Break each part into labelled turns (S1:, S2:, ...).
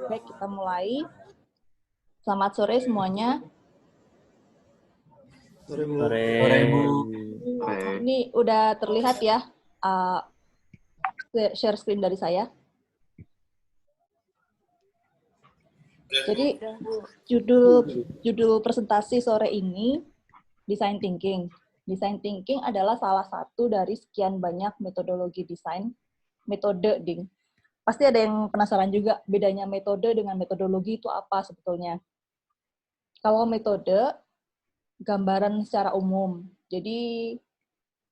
S1: Baik, kita mulai. Selamat sore semuanya.
S2: Sore, Bu.
S3: Sore, Bu.
S1: Ini udah terlihat ya share screen dari saya. Jadi judul presentasi sore ini Design Thinking. Design Thinking adalah salah satu dari sekian banyak metodologi desain, metode ding. Pasti ada yang penasaran juga bedanya metode dengan metodologi itu apa sebetulnya. Kalau metode, gambaran secara umum. Jadi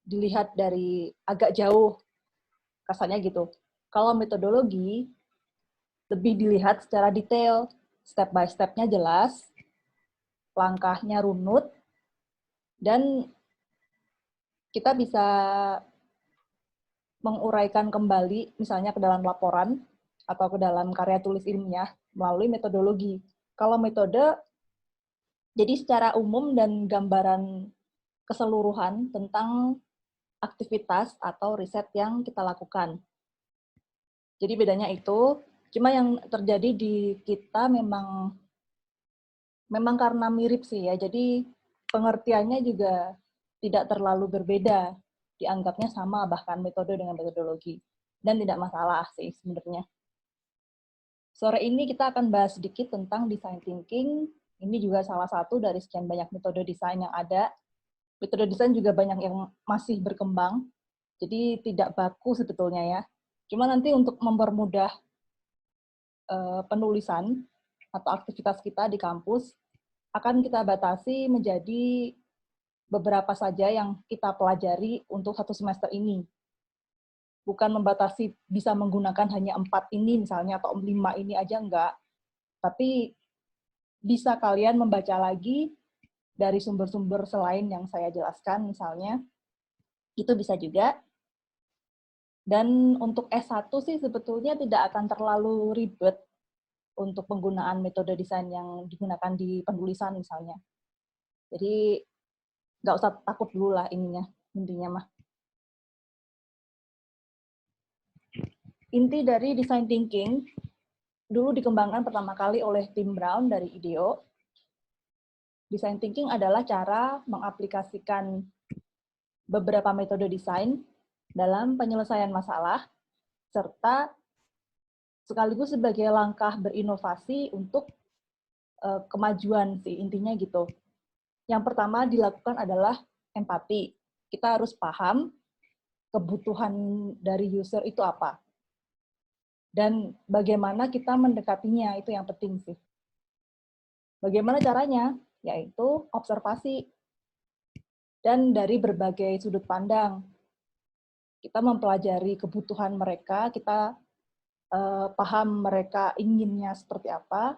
S1: dilihat dari agak jauh, kasarnya gitu. Kalau metodologi, lebih dilihat secara detail, step by step-nya jelas, langkahnya runut, dan kita bisa menguraikan kembali, misalnya ke dalam laporan, atau ke dalam karya tulis ilmiah, melalui metodologi. Kalau metode, jadi secara umum dan gambaran keseluruhan tentang aktivitas atau riset yang kita lakukan. Jadi bedanya itu, cuma yang terjadi di kita memang karena mirip sih ya, jadi pengertiannya juga tidak terlalu berbeda, dianggapnya sama bahkan metode dengan metodologi, dan tidak masalah sih sebenarnya. Sore ini kita akan bahas sedikit tentang design thinking, ini juga salah satu dari sekian banyak metode desain yang ada. Metode desain juga banyak yang masih berkembang, jadi tidak baku sebetulnya ya. Cuma nanti untuk mempermudah penulisan atau aktivitas kita di kampus, akan kita batasi menjadi beberapa saja yang kita pelajari untuk satu semester ini. Bukan membatasi bisa menggunakan hanya 4 ini misalnya, atau 5 ini aja, enggak. Tapi bisa kalian membaca lagi dari sumber-sumber selain yang saya jelaskan misalnya, itu bisa juga. Dan untuk S1 sih sebetulnya tidak akan terlalu ribet untuk penggunaan metode desain yang digunakan di penulisan misalnya. Jadi nggak usah takut dulu lah intinya mah. Inti dari design thinking dulu dikembangkan pertama kali oleh Tim Brown dari IDEO. Design thinking adalah cara mengaplikasikan beberapa metode desain dalam penyelesaian masalah, serta sekaligus sebagai langkah berinovasi untuk kemajuan sih, intinya gitu. Yang pertama dilakukan adalah empati. Kita harus paham kebutuhan dari user itu apa. Dan bagaimana kita mendekatinya, itu yang penting sih. Bagaimana caranya? Yaitu observasi. Dan dari berbagai sudut pandang. Kita mempelajari kebutuhan mereka, kita paham mereka inginnya seperti apa,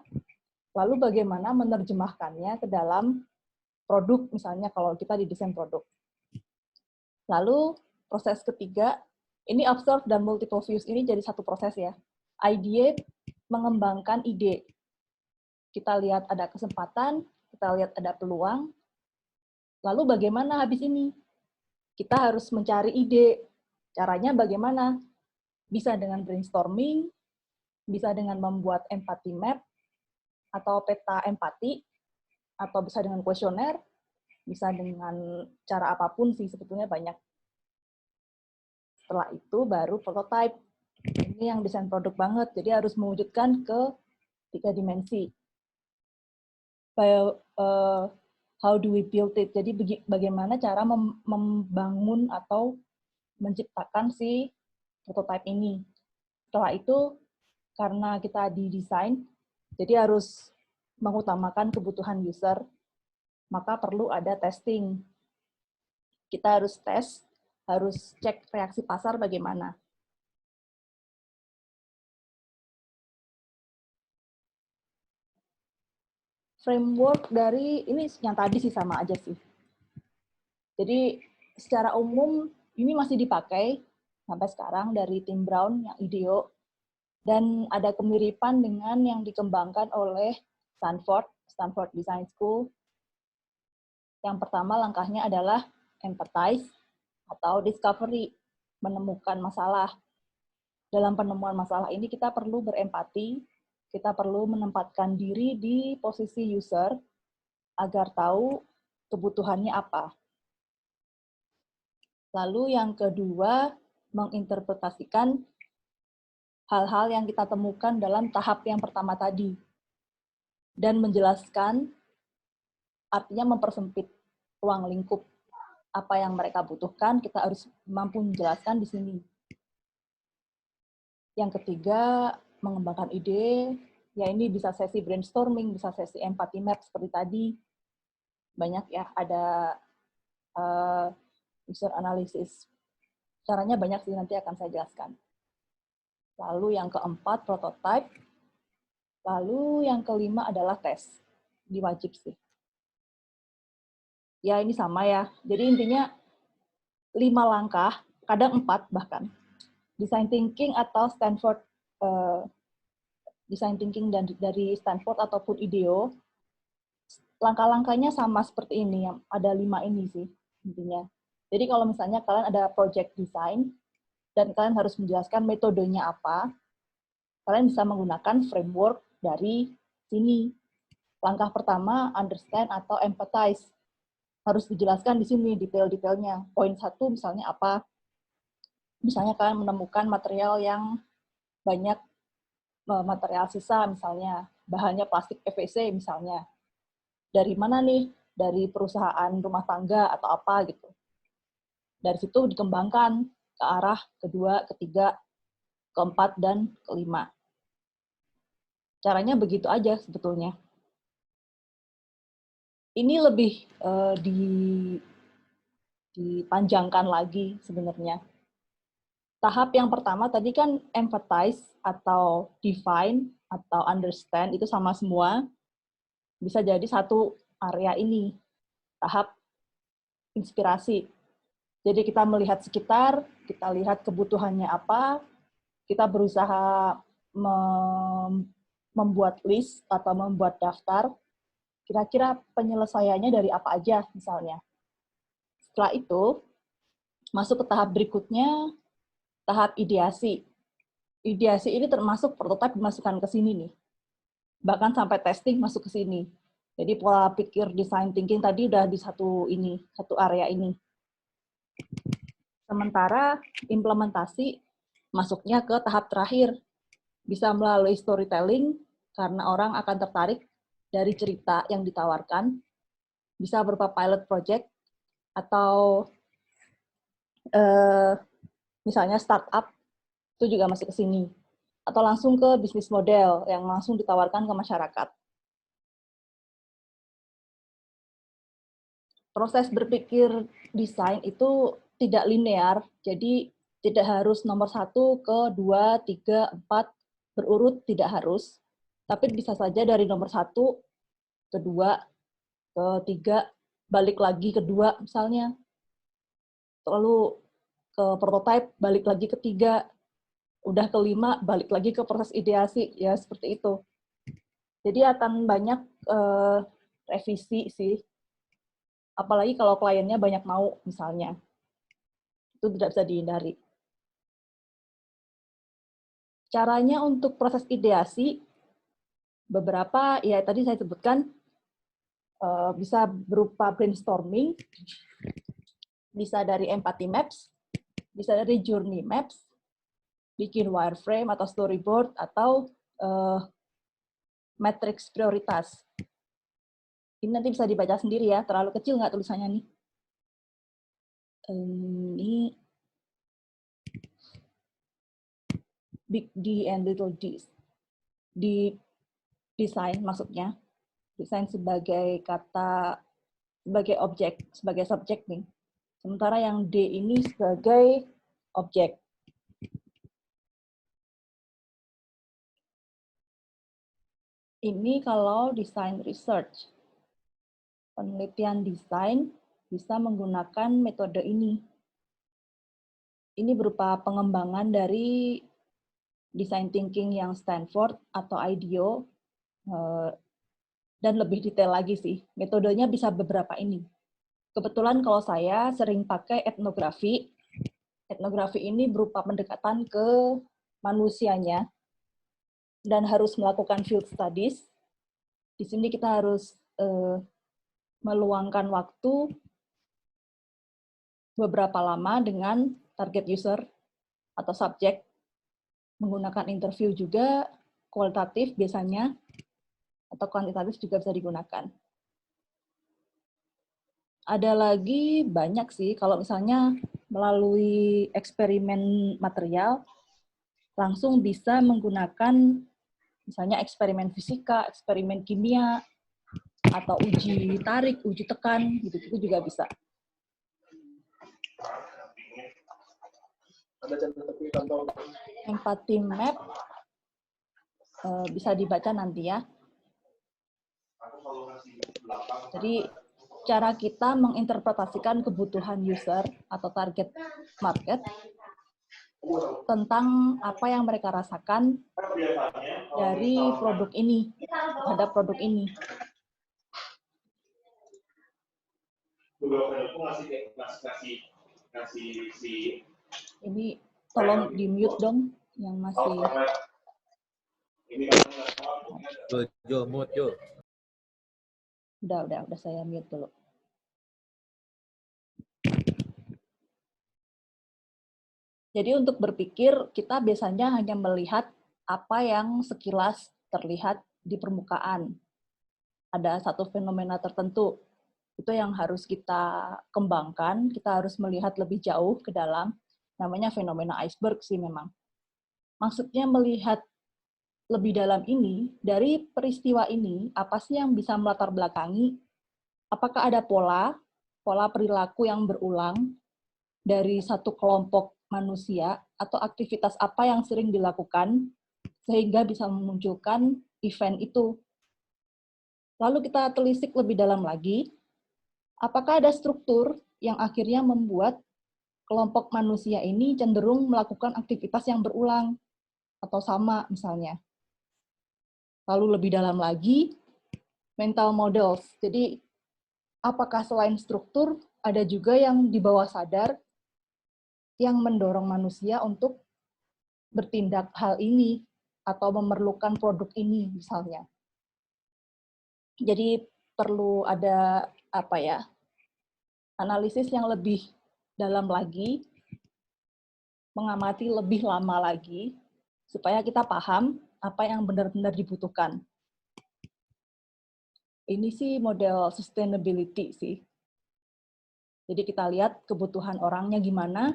S1: lalu bagaimana menerjemahkannya ke dalam produk, misalnya kalau kita didesain produk. Lalu proses ketiga, ini observe dan multiple views ini jadi satu proses ya. Ideate, mengembangkan ide. Kita lihat ada kesempatan, kita lihat ada peluang, lalu bagaimana habis ini? Kita harus mencari ide. Caranya bagaimana? Bisa dengan brainstorming, bisa dengan membuat empathy map, atau peta empati, atau bisa dengan kuesioner, bisa dengan cara apapun sih, sebetulnya banyak. Setelah itu baru prototype. Ini yang desain produk banget, jadi harus mewujudkan ke 3 dimensi. How do we build it? Jadi bagaimana cara membangun atau menciptakan si prototype ini. Setelah itu, karena kita didesain, jadi harus mengutamakan kebutuhan user, maka perlu ada testing. Kita harus tes, harus cek reaksi pasar bagaimana. Framework dari, ini yang tadi sih sama aja sih. Jadi secara umum ini masih dipakai sampai sekarang dari Tim Brown yang IDEO, dan ada kemiripan dengan yang dikembangkan oleh Stanford Design School. Yang pertama langkahnya adalah empathize atau discovery, menemukan masalah. Dalam penemuan masalah ini kita perlu berempati, kita perlu menempatkan diri di posisi user agar tahu kebutuhannya apa. Lalu yang kedua, menginterpretasikan hal-hal yang kita temukan dalam tahap yang pertama tadi. Dan menjelaskan, artinya mempersempit ruang lingkup. Apa yang mereka butuhkan, kita harus mampu menjelaskan di sini. Yang ketiga, mengembangkan ide. Ya ini bisa sesi brainstorming, bisa sesi empathy map seperti tadi. Banyak ya, ada user analysis. Caranya banyak sih, nanti akan saya jelaskan. Lalu yang keempat, prototype. Lalu yang kelima adalah tes. Ini wajib sih. Ya ini sama ya. Jadi intinya 5 langkah, kadang 4 bahkan. Design thinking atau Stanford, design thinking dari Stanford ataupun IDEO, langkah-langkahnya sama seperti ini, yang ada 5 ini sih intinya. Jadi kalau misalnya kalian ada project design, dan kalian harus menjelaskan metodenya apa, kalian bisa menggunakan framework dari sini. Langkah pertama, understand atau empathize. Harus dijelaskan di sini detail-detailnya. Poin 1 misalnya apa? Misalnya kalian menemukan material yang banyak material sisa misalnya, bahannya plastik PVC misalnya. Dari mana nih? Dari perusahaan rumah tangga atau apa gitu. Dari situ dikembangkan ke arah kedua, ketiga, keempat, dan kelima. Caranya begitu aja sebetulnya. Ini lebih dipanjangkan lagi sebenarnya. Tahap yang pertama tadi kan empathize atau define atau understand itu sama semua. Bisa jadi satu area ini, tahap inspirasi. Jadi kita melihat sekitar, kita lihat kebutuhannya apa, kita berusaha membuat list atau membuat daftar, kira-kira penyelesaiannya dari apa aja misalnya. Setelah itu, masuk ke tahap berikutnya, tahap ideasi. Ideasi ini termasuk prototipe dimasukkan ke sini nih. Bahkan sampai testing masuk ke sini. Jadi pola pikir design thinking tadi udah di satu area ini. Sementara implementasi masuknya ke tahap terakhir. Bisa melalui storytelling, karena orang akan tertarik dari cerita yang ditawarkan. Bisa berupa pilot project, atau misalnya startup, itu juga masuk ke sini. Atau langsung ke bisnis model yang langsung ditawarkan ke masyarakat. Proses berpikir desain itu tidak linear, jadi tidak harus nomor 1 ke 2, 3, 4, berurut tidak harus. Tapi bisa saja dari nomor 1 ke 2, ke 3, balik lagi ke 2 misalnya. Lalu ke prototype, balik lagi ke 3, udah ke 5, balik lagi ke proses ideasi, ya seperti itu. Jadi akan banyak revisi sih. Apalagi kalau kliennya banyak mau misalnya. Itu tidak bisa dihindari. Caranya untuk proses ideasi, beberapa, ya tadi saya sebutkan, bisa berupa brainstorming, bisa dari empathy maps, bisa dari journey maps, bikin wireframe atau storyboard, atau matrix prioritas. Ini nanti bisa dibaca sendiri ya, terlalu kecil nggak tulisannya nih? Ini big D and little D. Di desain maksudnya, desain sebagai kata, sebagai objek, sebagai subjek nih. Sementara yang D ini sebagai objek. Ini kalau desain research. Penelitian desain bisa menggunakan metode ini. Ini berupa pengembangan dari design thinking yang Stanford atau IDEO, dan lebih detail lagi sih. Metodenya bisa beberapa ini. Kebetulan kalau saya sering pakai etnografi. Etnografi ini berupa pendekatan ke manusianya. dan harus melakukan field studies. Di sini kita harus meluangkan waktu beberapa lama dengan target user atau subjek, menggunakan interview juga, kualitatif biasanya, atau kuantitatif juga bisa digunakan. Ada lagi banyak sih, kalau misalnya melalui eksperimen material, langsung bisa menggunakan misalnya eksperimen fisika, eksperimen kimia, atau uji tarik, uji tekan, gitu-gitu juga bisa. Empathy map bisa dibaca nanti ya. Jadi cara kita menginterpretasikan kebutuhan user atau target market tentang apa yang mereka rasakan dari produk ini, terhadap produk ini. Ini tolong di-mute dong yang masih.
S2: Jo, mute, Jo.
S1: Udah saya mute dulu. Jadi untuk berpikir, kita biasanya hanya melihat apa yang sekilas terlihat di permukaan. Ada satu fenomena tertentu, itu yang harus kita kembangkan, kita harus melihat lebih jauh ke dalam, namanya fenomena iceberg sih memang. Maksudnya melihat lebih dalam ini, dari peristiwa ini, apa sih yang bisa melatar belakangi, apakah ada pola perilaku yang berulang dari satu kelompok manusia, atau aktivitas apa yang sering dilakukan, sehingga bisa memunculkan event itu. Lalu kita telisik lebih dalam lagi, apakah ada struktur yang akhirnya membuat kelompok manusia ini cenderung melakukan aktivitas yang berulang, atau sama misalnya. Lalu lebih dalam lagi, mental models. Jadi, apakah selain struktur, ada juga yang di bawah sadar yang mendorong manusia untuk bertindak hal ini atau memerlukan produk ini misalnya. Jadi perlu ada analisis yang lebih dalam lagi, mengamati lebih lama lagi supaya kita paham apa yang benar-benar dibutuhkan. Ini sih model sustainability sih. Jadi kita lihat kebutuhan orangnya gimana,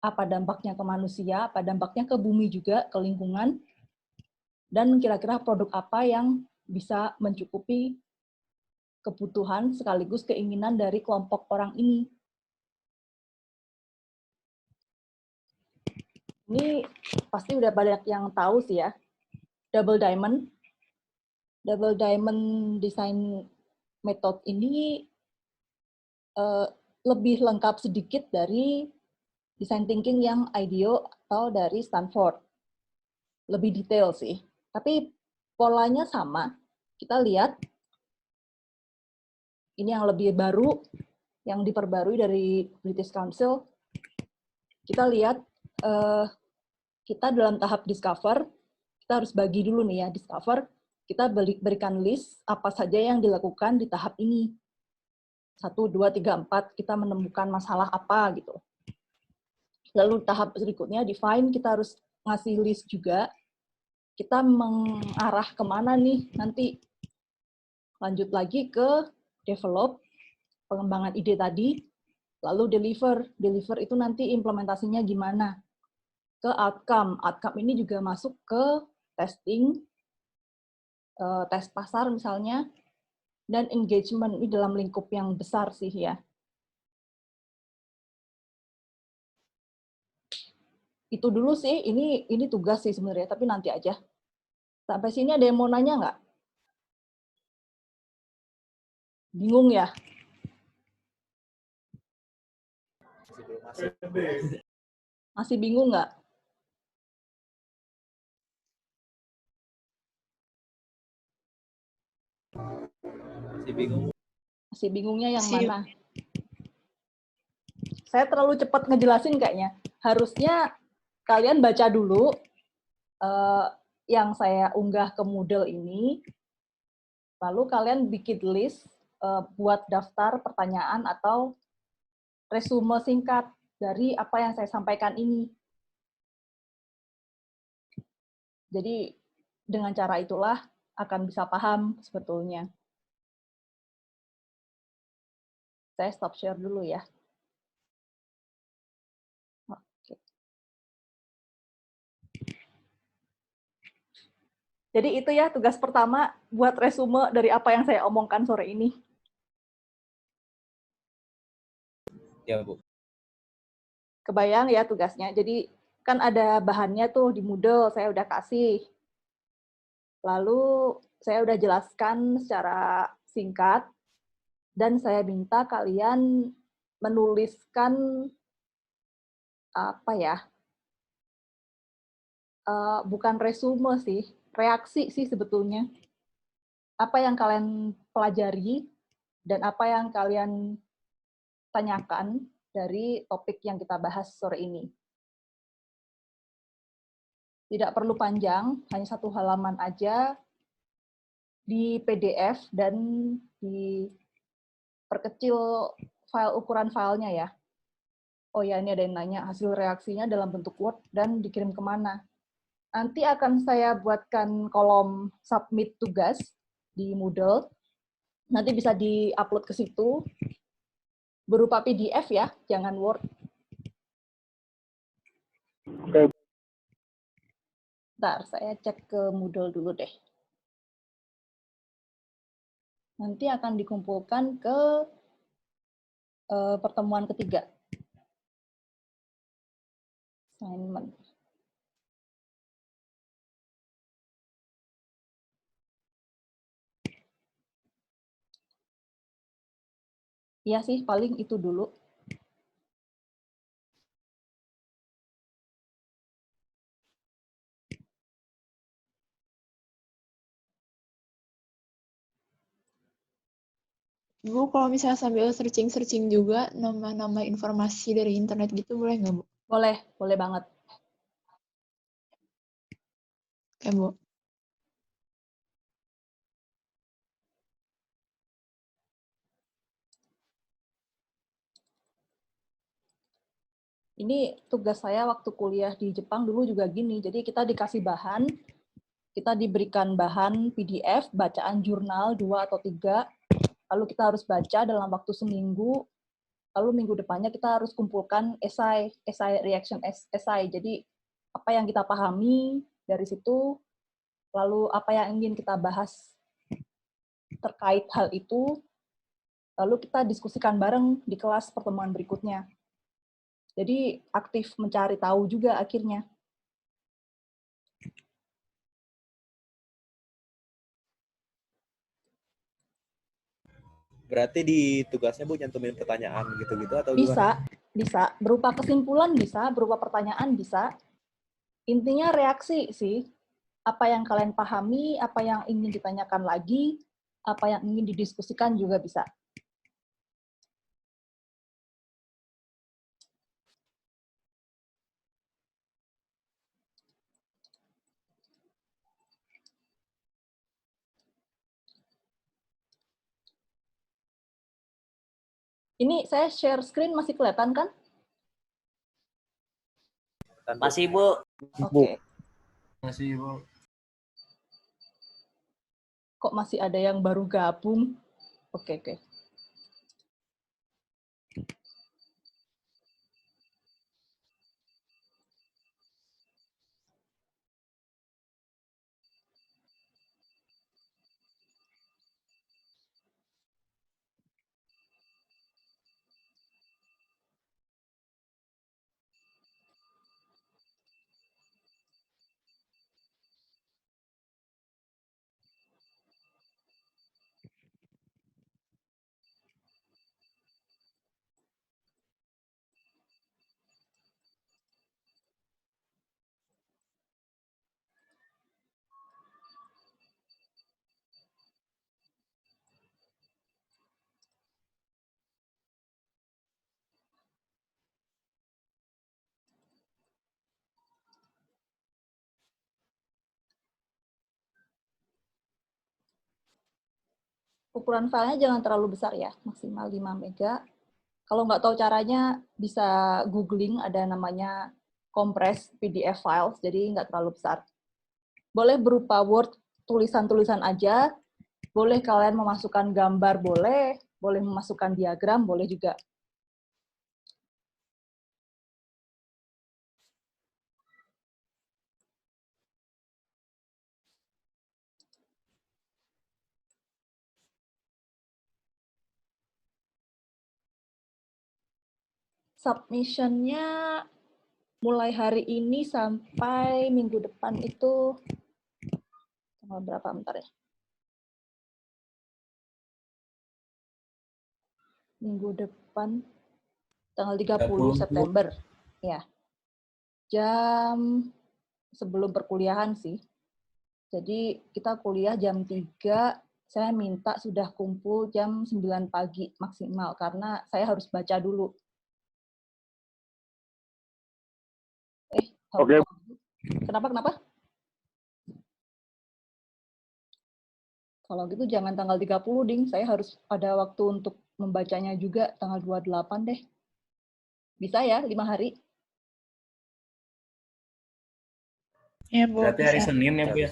S1: apa dampaknya ke manusia, apa dampaknya ke bumi juga, ke lingkungan, dan kira-kira produk apa yang bisa mencukupi kebutuhan sekaligus keinginan dari kelompok orang ini. Ini pasti udah banyak yang tahu sih ya, Double Diamond Design Method ini lebih lengkap sedikit dari design thinking yang IDEO atau dari Stanford. Lebih detail sih. Tapi polanya sama. Kita lihat, ini yang lebih baru, yang diperbarui dari British Council. Kita lihat, kita dalam tahap discover, kita harus bagi dulu nih ya, discover, kita berikan list apa saja yang dilakukan di tahap ini. 1, 2, 3, 4, kita menemukan masalah apa gitu. Lalu tahap berikutnya define, kita harus ngasih list juga. Kita mengarah kemana nih nanti. Lanjut lagi ke develop, pengembangan ide tadi. Lalu deliver. Deliver itu nanti implementasinya gimana. Ke outcome. Outcome ini juga masuk ke testing, tes pasar misalnya, dan engagement ini dalam lingkup yang besar sih ya. Itu dulu sih, ini tugas sih sebenarnya, tapi nanti aja. Sampai sini ada yang mau nanya nggak? Bingung ya? Masih bingung nggak?
S2: Masih bingung.
S1: Masih bingungnya yang mana? Saya terlalu cepat ngejelasin kayaknya. Harusnya kalian baca dulu yang saya unggah ke Moodle ini, lalu kalian bikin list buat daftar pertanyaan atau resume singkat dari apa yang saya sampaikan ini. Jadi dengan cara itulah akan bisa paham sebetulnya. Saya stop share dulu ya. Oke. Jadi itu ya tugas pertama, buat resume dari apa yang saya omongkan sore ini.
S2: Ya, Bu.
S1: Kebayang ya tugasnya. Jadi kan ada bahannya tuh di Moodle, saya udah kasih. Lalu saya udah jelaskan secara singkat, dan saya minta kalian menuliskan apa ya, bukan resume sih, reaksi sih sebetulnya. Apa yang kalian pelajari dan apa yang kalian tanyakan dari topik yang kita bahas sore ini. Tidak perlu panjang, hanya 1 halaman aja di PDF dan diperkecil file ukuran filenya ya. Oh ya, ini ada yang nanya hasil reaksinya dalam bentuk Word dan dikirim kemana. Nanti akan saya buatkan kolom submit tugas di Moodle. Nanti bisa di-upload ke situ berupa PDF ya, jangan Word. Bentar, saya cek ke Moodle dulu deh. Nanti akan dikumpulkan ke pertemuan ketiga. Assignment. Iya sih, paling itu dulu.
S3: Bu, kalau misalnya sambil searching-searching juga nama-nama informasi dari internet gitu boleh nggak, Bu?
S1: Boleh, boleh banget.
S3: Oke, Bu.
S1: Ini tugas saya waktu kuliah di Jepang dulu juga gini. Jadi kita dikasih bahan, kita diberikan bahan PDF, bacaan jurnal 2 atau 3, lalu kita harus baca dalam waktu seminggu, lalu minggu depannya kita harus kumpulkan esai reaction esai. Jadi apa yang kita pahami dari situ, lalu apa yang ingin kita bahas terkait hal itu, lalu kita diskusikan bareng di kelas pertemuan berikutnya. Jadi aktif mencari tahu juga akhirnya.
S2: Berarti di tugasnya Bu nyantumin pertanyaan gitu-gitu atau
S1: Bisa,
S2: gimana?
S1: bisa. Berupa kesimpulan bisa, berupa pertanyaan bisa. Intinya reaksi sih. Apa yang kalian pahami, apa yang ingin ditanyakan lagi, apa yang ingin didiskusikan juga bisa. Ini saya share screen masih kelihatan kan?
S4: Masih, Bu.
S1: Oke.
S5: Masih, Bu.
S1: Kok masih ada yang baru gabung? Oke, oke. Ukuran filenya jangan terlalu besar ya, maksimal 5 mega. Kalau nggak tahu caranya, bisa googling, ada namanya compress PDF files, jadi nggak terlalu besar. Boleh berupa Word, tulisan-tulisan aja, boleh kalian memasukkan gambar, boleh memasukkan diagram, boleh juga. Submission-nya mulai hari ini sampai minggu depan itu tanggal berapa, bentar ya. Minggu depan tanggal 30 September. Ya. Jam sebelum perkuliahan sih. Jadi kita kuliah jam 3, saya minta sudah kumpul jam 9 pagi maksimal karena saya harus baca dulu.
S4: Oke.
S1: Kenapa? Kalau gitu jangan tanggal 30, Ding. Saya harus ada waktu untuk membacanya juga tanggal 28 deh. Bisa ya, 5 hari?
S3: Ya, Bu.
S5: Berarti hari
S3: Bisa.
S5: Senin ya, Bu ya?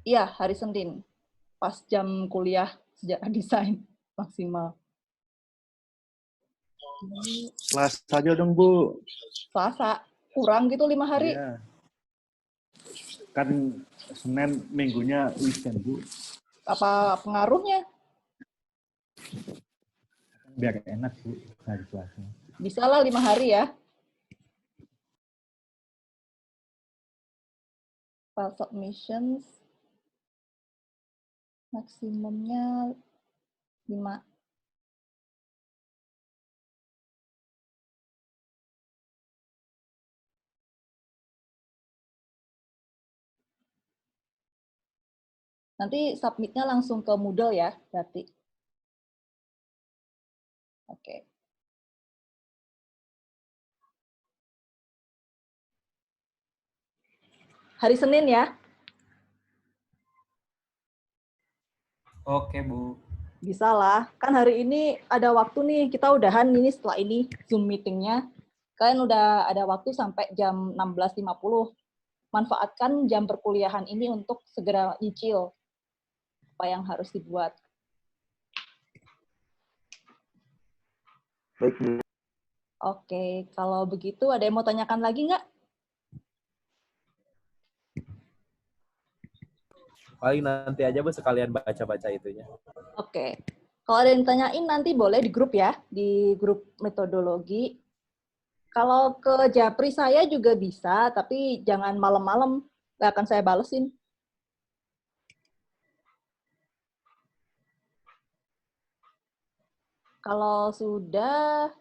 S1: Iya, hari Senin. Pas jam kuliah sejarah desain maksimal.
S4: Selasa aja dong, Bu.
S1: Selasa. Kurang gitu 5 hari.
S4: Iya. Kan Senin minggunya weekend, Bu.
S1: Apa pengaruhnya?
S4: Biar enak, Bu, hari Selasa.
S1: Bisa lah 5 hari ya. File submissions maksimumnya 5. Nanti submit-nya langsung ke Moodle ya, berarti. Oke. Hari Senin ya.
S5: Oke, Bu.
S1: Bisa lah. Kan hari ini ada waktu nih, kita udahan ini setelah ini Zoom meeting-nya. Kalian udah ada waktu sampai jam 16.50. Manfaatkan jam perkuliahan ini untuk segera nyicil apa yang harus dibuat.
S4: Baik, Bu.
S1: Oke, kalau begitu ada yang mau tanyakan lagi nggak?
S2: Paling nanti aja Bu sekalian baca-baca itunya.
S1: Oke. Kalau ada yang tanyain nanti boleh di grup ya, di grup metodologi. Kalau ke Japri saya juga bisa, tapi jangan malam-malam, nggak akan saya balesin. Kalau sudah